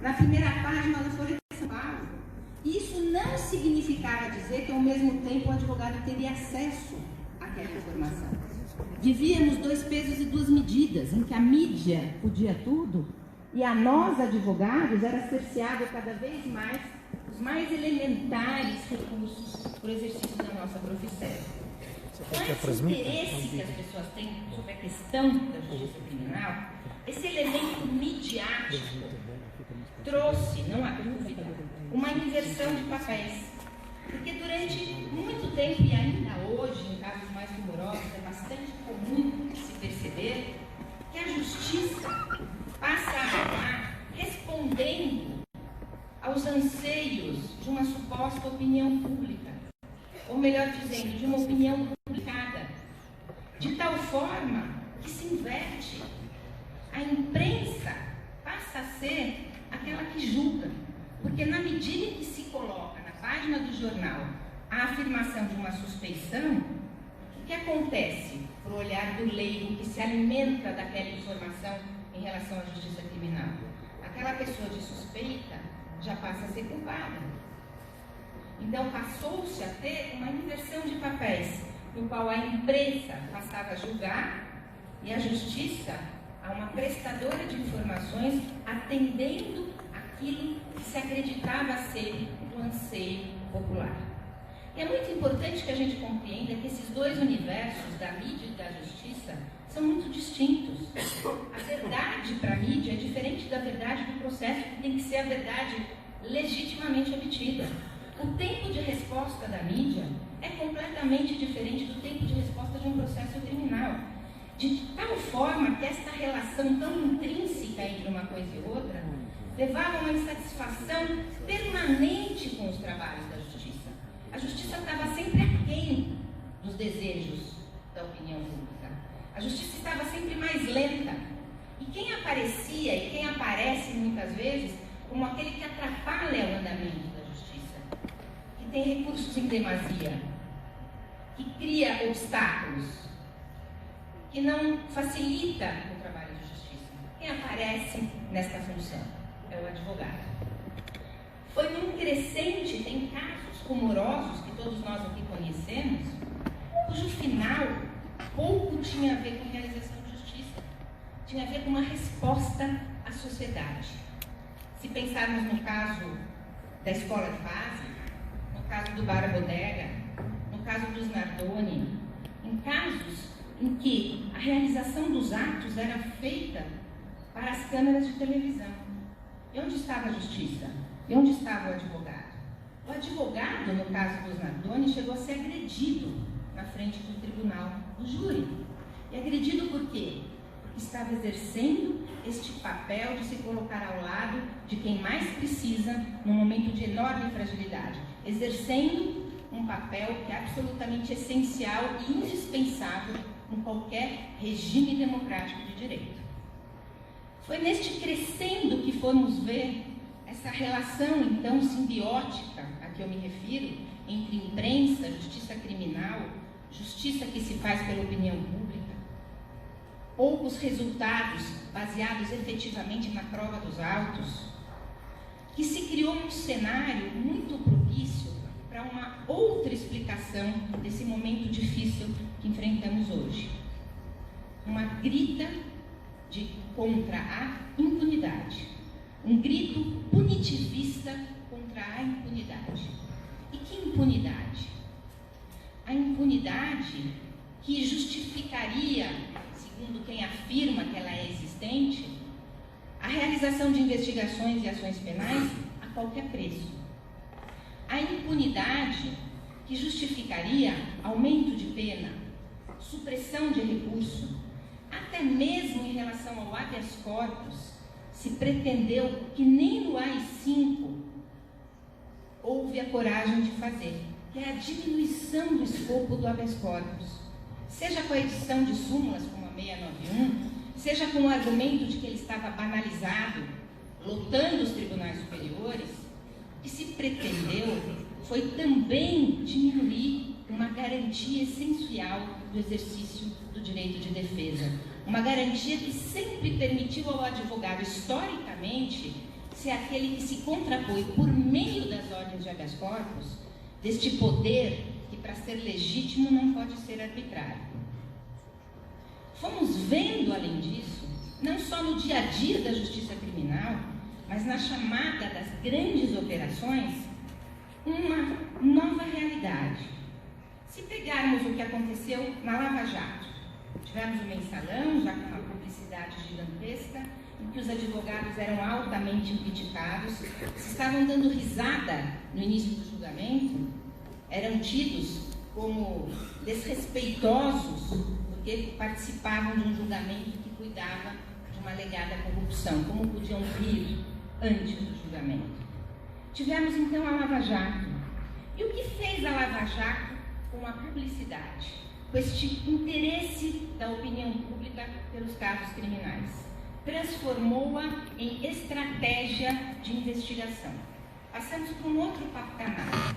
Na primeira página da Folha de São Paulo. Isso não significava dizer que, ao mesmo tempo, o advogado teria acesso àquela informação. Vivíamos 2 pesos e 2 medidas, em que a mídia podia tudo e a nós, advogados, era cerceado cada vez mais os mais elementares recursos para o exercício da nossa profissão. Esse interesse que as pessoas têm sobre a questão da justiça criminal, esse elemento midiático trouxe, não há dúvida, uma inversão de papéis. Porque durante muito tempo, e ainda hoje, em casos mais rumorosos, é bastante comum se perceber que a justiça passa a atuar respondendo aos anseios de uma suposta opinião pública, ou melhor dizendo, de uma opinião publicada, de tal forma que se inverte. A imprensa passa a ser aquela que julga, porque na medida em que se coloca na página do jornal a afirmação de uma suspeição, o que acontece para o olhar do leigo que se alimenta daquela informação em relação à justiça criminal? Aquela pessoa de suspeita já passa a ser culpada. Então passou-se a ter uma inversão de papéis, no qual a imprensa passava a julgar e a justiça a uma prestadora de informações atendendo aquilo que se acreditava ser o anseio popular. E é muito importante que a gente compreenda que esses 2 universos, da mídia e da justiça, são muito distintos. A verdade para a mídia é diferente da verdade do processo, que tem que ser a verdade legitimamente obtida. O tempo de resposta da mídia é completamente diferente do tempo de resposta de um processo criminal. De tal forma que esta relação tão intrínseca entre uma coisa e outra levava a uma insatisfação permanente com os trabalhos da justiça. A justiça estava sempre aquém dos desejos da opinião pública. A justiça estava sempre mais lenta. E quem aparecia e quem aparece muitas vezes como aquele que atrapalha o andamento da justiça, que tem recursos em demasia, que cria obstáculos, que não facilita o trabalho de justiça. Quem aparece nesta função é o advogado. Foi num crescente, tem casos rumorosos que todos nós aqui conhecemos, cujo final pouco tinha a ver com realização de justiça, tinha a ver com uma resposta à sociedade. Se pensarmos no caso da escola de base, no caso do Bar Bodega, no caso dos Nardoni, em casos em que a realização dos atos era feita para as câmeras de televisão. E onde estava a justiça? E onde estava o advogado? O advogado, no caso dos Nardoni, chegou a ser agredido na frente do tribunal do júri. E agredido por quê? Porque estava exercendo este papel de se colocar ao lado de quem mais precisa num momento de enorme fragilidade. Exercendo um papel que é absolutamente essencial e indispensável em qualquer regime democrático de direito. Foi neste crescendo que fomos ver essa relação, então, simbiótica a que eu me refiro, entre imprensa, justiça criminal, justiça que se faz pela opinião pública, poucos resultados baseados efetivamente na prova dos autos, que se criou um cenário muito propício para uma outra explicação desse momento difícil que enfrentamos hoje. Uma grita contra a impunidade. Um grito punitivista contra a impunidade. E que impunidade? A impunidade que justificaria, segundo quem afirma que ela é existente, a realização de investigações e ações penais a qualquer preço. A impunidade que justificaria aumento de pena, supressão de recurso, até mesmo em relação ao habeas corpus, se pretendeu que nem no AI-5 houve a coragem de fazer, que é a diminuição do escopo do habeas corpus. Seja com a edição de súmulas como a 691, seja com o argumento de que ele estava banalizado, lotando os tribunais superiores, o que se pretendeu foi também diminuir uma garantia essencial do exercício do direito de defesa. Uma garantia que sempre permitiu ao advogado, historicamente, ser aquele que se contrapõe por meio das ordens de habeas corpus deste poder que, para ser legítimo, não pode ser arbitrário. Fomos vendo, além disso, não só no dia a dia da justiça criminal, mas na chamada das grandes operações, uma nova realidade. Se pegarmos o que aconteceu na Lava Jato, tivemos o mensalão, já com uma publicidade gigantesca, em que os advogados eram altamente criticados, se estavam dando risada no início do julgamento, eram tidos como desrespeitosos, porque participavam de um julgamento que cuidava de uma alegada corrupção, como podiam rir antes do julgamento. Tivemos então a Lava Jato. E o que fez a Lava Jato com a publicidade, com este interesse da opinião pública pelos casos criminais? Transformou-a em estratégia de investigação. Passamos para um outro patamar,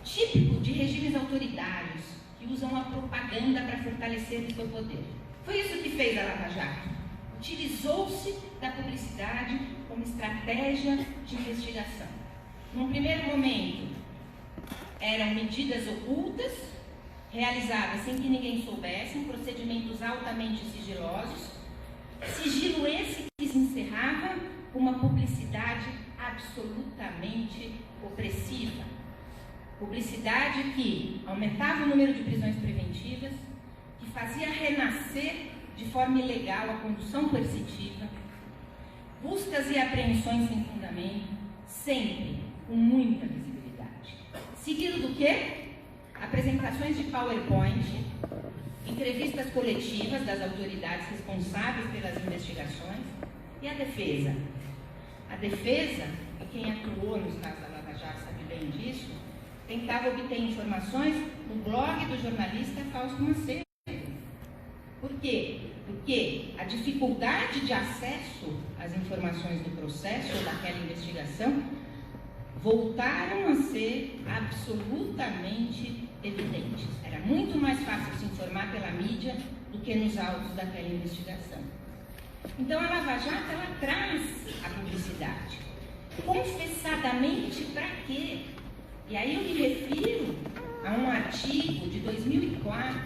típico de regimes autoritários que usam a propaganda para fortalecer o seu poder. Foi isso que fez a Lava Jato. Utilizou-se da publicidade como estratégia de investigação. Num primeiro momento, eram medidas ocultas, realizadas sem que ninguém soubesse, em procedimentos altamente sigilosos, sigilo esse que se encerrava com uma publicidade absolutamente opressiva. Publicidade que aumentava o número de prisões preventivas, que fazia renascer de forma ilegal a condução coercitiva, buscas e apreensões sem fundamento, sempre com muita visibilidade. Seguido do quê? Apresentações de PowerPoint, entrevistas coletivas das autoridades responsáveis pelas investigações e a defesa. A defesa, e quem atuou nos casos da Lava Jato sabe bem disso, tentava obter informações no blog do jornalista Fausto Macedo. Por quê? Porque a dificuldade de acesso às informações do processo ou daquela investigação voltaram a ser absolutamente evidentes. Era muito mais fácil se informar pela mídia do que nos autos daquela investigação. Então a Lava Jato, ela traz a publicidade. Confessadamente para quê? E aí eu me refiro a um artigo de 2004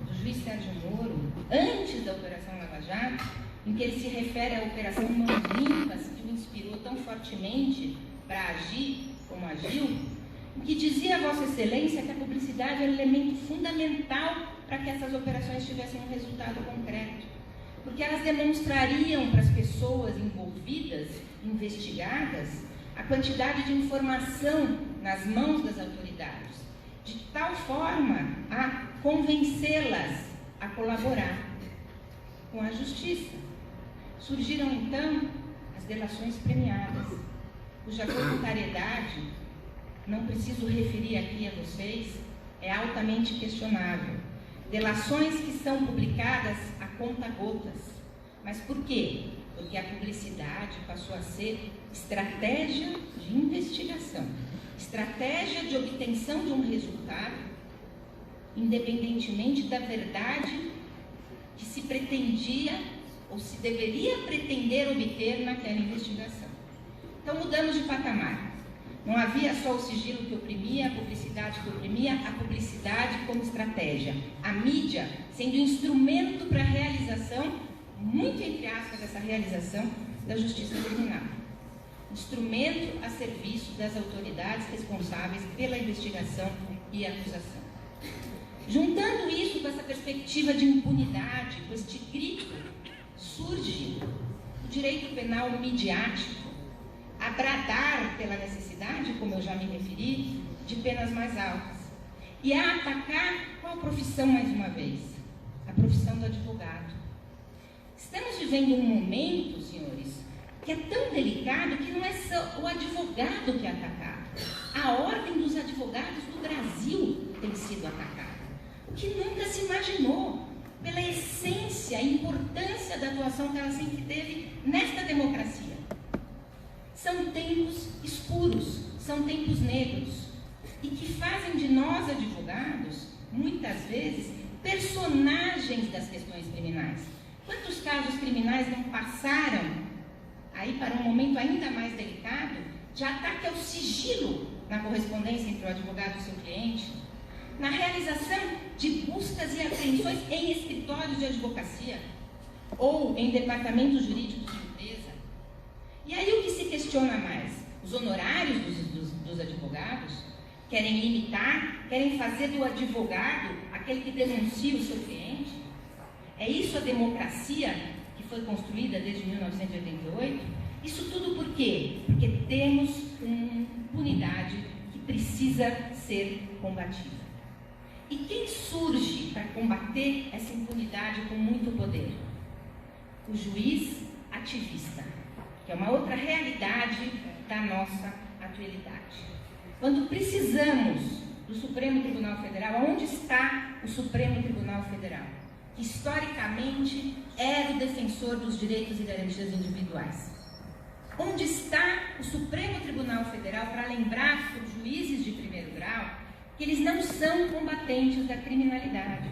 do juiz Sérgio Moro, antes da Operação Lava Jato, em que ele se refere à Operação Mãos Limpas, que o inspirou tão fortemente para agir como agiu, em que dizia a Vossa Excelência que a publicidade era um elemento fundamental para que essas operações tivessem um resultado concreto, porque elas demonstrariam para as pessoas envolvidas, investigadas, a quantidade de informação nas mãos das autoridades, de tal forma a convencê-las a colaborar com a justiça. Surgiram então as delações premiadas, cuja voluntariedade, não preciso referir aqui a vocês, é altamente questionável. Delações que são publicadas a conta-gotas. Mas por quê? Porque a publicidade passou a ser estratégia de investigação, estratégia de obtenção de um resultado, independentemente da verdade que se pretendia ou se deveria pretender obter naquela investigação. Então mudamos de patamar. Não havia só o sigilo que oprimia, a publicidade que oprimia, a publicidade como estratégia. A mídia sendo instrumento para a realização, muito entre aspas, dessa realização da justiça criminal. Instrumento a serviço das autoridades responsáveis pela investigação e acusação. Juntando isso com essa perspectiva de impunidade, com este grito, surge o direito penal midiático, a bradar pela necessidade, como eu já me referi, de penas mais altas. E a atacar qual profissão mais uma vez? A profissão do advogado. Estamos vivendo um momento, senhores, que é tão delicado que não é só o advogado que é atacado. A ordem dos advogados do Brasil tem sido atacada. O que nunca se imaginou, pela essência e importância da atuação que ela sempre teve nesta democracia. São tempos escuros, são tempos negros, e que fazem de nós, advogados, muitas vezes, personagens das questões criminais. Quantos casos criminais não passaram aí para um momento ainda mais delicado? de ataque ao sigilo na correspondência entre o advogado e o seu cliente, na realização de buscas e apreensões em escritórios de advocacia ou em departamentos jurídicos de empresa. E aí o que se questiona mais? Os honorários dos advogados querem limitar, querem fazer do advogado aquele que denuncia o seu cliente? É isso a democracia que foi construída desde 1988? Isso tudo por quê? Porque temos uma impunidade que precisa ser combatida. E quem surge para combater essa impunidade com muito poder? O juiz ativista, que é uma outra realidade da nossa atualidade. Quando precisamos do Supremo Tribunal Federal, onde está o Supremo Tribunal Federal? Que historicamente era o defensor dos direitos e garantias individuais. Onde está o Supremo Tribunal Federal para lembrar os juízes de primeiro grau que eles não são combatentes da criminalidade,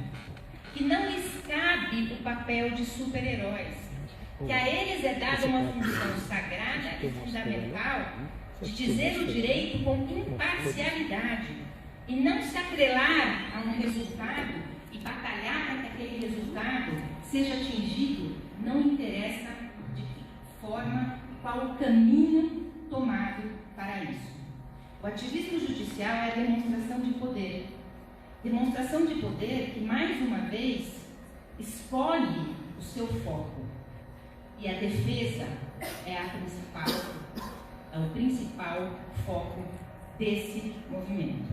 que não lhes cabe o papel de super-heróis, que a eles é dada uma função sagrada e fundamental de dizer o direito com imparcialidade e não se atrelar a um resultado e batalhar para que aquele resultado seja atingido, não interessa de que forma, qual o caminho tomado para isso. O ativismo judicial é a demonstração de poder. Demonstração de poder que, mais uma vez, escolhe o seu foco. E a defesa é o principal foco desse movimento.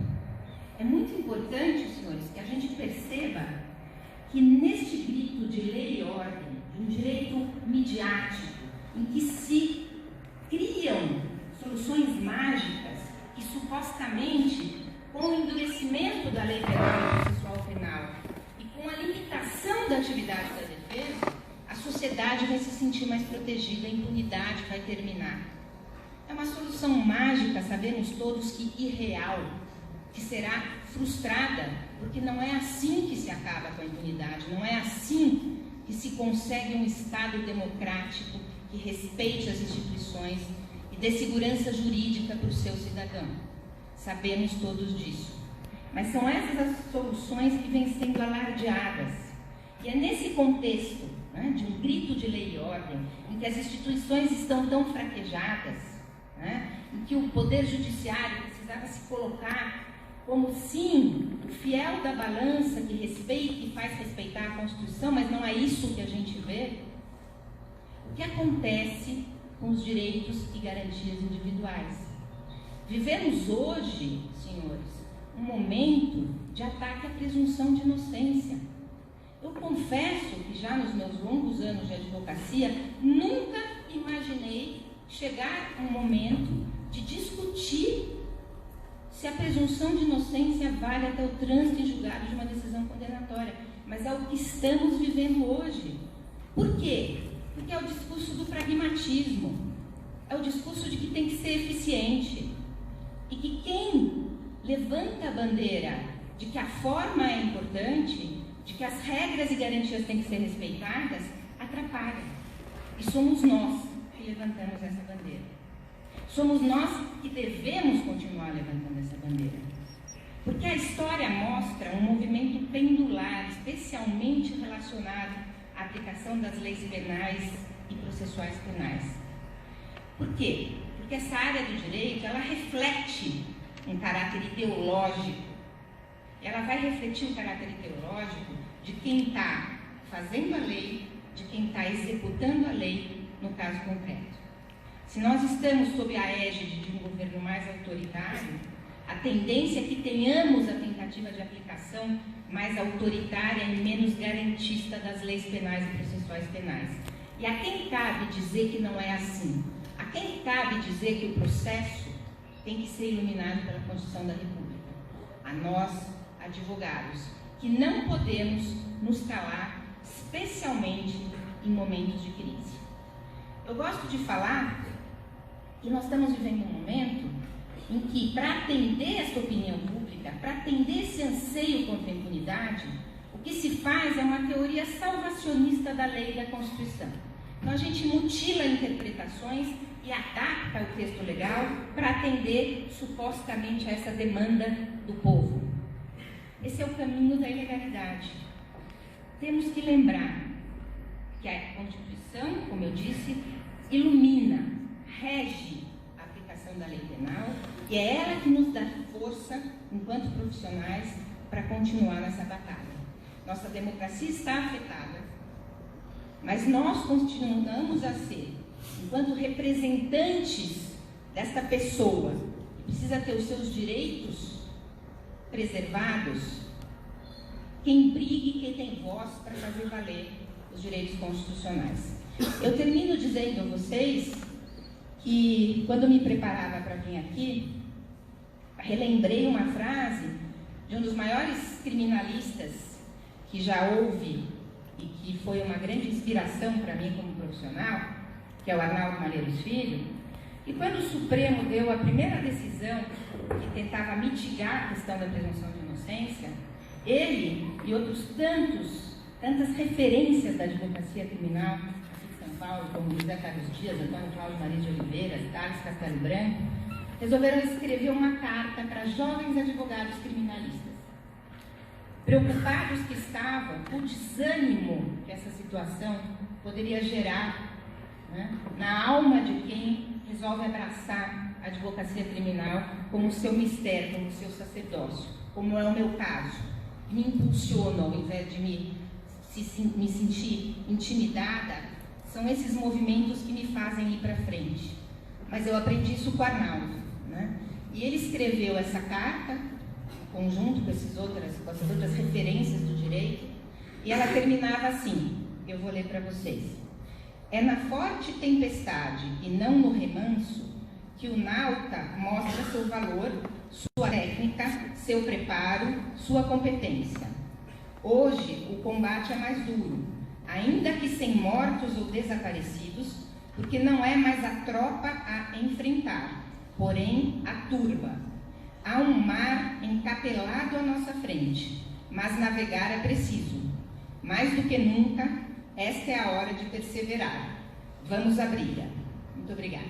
É muito importante, senhores, que a gente perceba que neste grito de lei e ordem, de um direito midiático, em que se criam soluções mágicas que supostamente, com o endurecimento da lei penal e processual penal e com a limitação da atividade da defesa, a sociedade vai se sentir mais protegida, a impunidade vai terminar. É uma solução mágica, sabemos todos que irreal, que será frustrada, porque não é assim que se acaba com a impunidade, não é assim que se consegue um Estado democrático que respeite as instituições e dê segurança jurídica para o seu cidadão. Sabemos todos disso. Mas são essas as soluções que vêm sendo alardeadas. E é nesse contexto, né, de um grito de lei e ordem, em que as instituições estão tão fraquejadas, né, em que o Poder Judiciário precisava se colocar como, sim, o fiel da balança que respeita e faz respeitar a Constituição, mas não é isso que a gente vê. O que acontece com os direitos e garantias individuais? Vivemos hoje, senhores, um momento de ataque à presunção de inocência. Eu confesso que já nos meus longos anos de advocacia, nunca imaginei chegar um momento de discutir se a presunção de inocência vale até o trânsito em julgado de uma decisão condenatória. Mas é o que estamos vivendo hoje. Por quê? Porque é o discurso do pragmatismo, é o discurso de que tem que ser eficiente, e que quem levanta a bandeira de que a forma é importante, de que as regras e garantias têm que ser respeitadas, atrapalha. E somos nós que levantamos essa bandeira. Somos nós que devemos continuar levantando essa bandeira. Porque a história mostra um movimento pendular, especialmente relacionado à aplicação das leis penais e processuais penais. Por quê? Porque essa área do direito, ela reflete um caráter ideológico. Ela vai refletir o caráter ideológico de quem está fazendo a lei, de quem está executando a lei no caso concreto. Se nós estamos sob a égide de um governo mais autoritário, a tendência é que tenhamos a tentativa de aplicação mais autoritária e menos garantista das leis penais e processuais penais. E a quem cabe dizer que não é assim? A quem cabe dizer que o processo tem que ser iluminado pela Constituição da República? A nós, advogados, que não podemos nos calar, especialmente em momentos de crise. Eu gosto de falar que nós estamos vivendo um momento em que, para atender essa opinião pública, para atender esse anseio contra a impunidade, o que se faz é uma teoria salvacionista da lei e da Constituição. Então a gente mutila interpretações e adapta o texto legal para atender supostamente a essa demanda do povo. Esse é o caminho da ilegalidade. Temos que lembrar que a Constituição, como eu disse, ilumina, rege a aplicação da lei penal e é ela que nos dá força, enquanto profissionais, para continuar nessa batalha. Nossa democracia está afetada, mas nós continuamos a ser, enquanto representantes desta pessoa, que precisa ter os seus direitos preservados, quem brigue e quem tem voz para fazer valer os direitos constitucionais. Eu termino dizendo a vocês que, quando me preparava para vir aqui, relembrei uma frase de um dos maiores criminalistas que já houve e que foi uma grande inspiração para mim como profissional, que é o Arnaldo Malheiros Filho. E quando o Supremo deu a primeira decisão que tentava mitigar a questão da presunção de inocência, ele e outros tantas referências da advocacia criminal aqui de São Paulo, como José Carlos Dias, Antônio Cláudio Maria de Oliveira, Thales Castelo Branco, resolveram escrever uma carta para jovens advogados criminalistas, preocupados que estavam com o desânimo que essa situação poderia gerar, né, na alma de quem resolve abraçar a advocacia criminal como seu mistério, como seu sacerdócio, como é o meu caso. Me impulsiona, ao invés de me sentir intimidada, são esses movimentos que me fazem ir para frente. Mas eu aprendi isso com o Arnaldo, né? E ele escreveu essa carta, em conjunto com essas outras referências do direito, e ela terminava assim, eu vou ler para vocês. É na forte tempestade e não no remanso que o nauta mostra seu valor, sua técnica, seu preparo, sua competência. Hoje o combate é mais duro, ainda que sem mortos ou desaparecidos, porque não é mais a tropa a enfrentar, porém a turba. Há um mar encapelado à nossa frente, mas navegar é preciso. Mais do que nunca, esta é a hora de perseverar. Vamos à briga. Muito obrigada.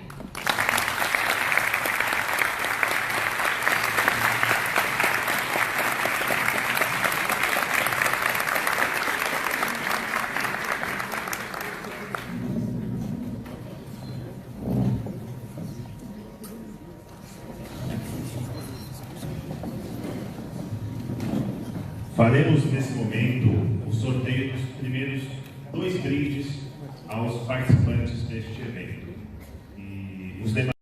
Faremos nesse momento o sorteio dos primeiros 2 brindes aos participantes deste evento. E os demais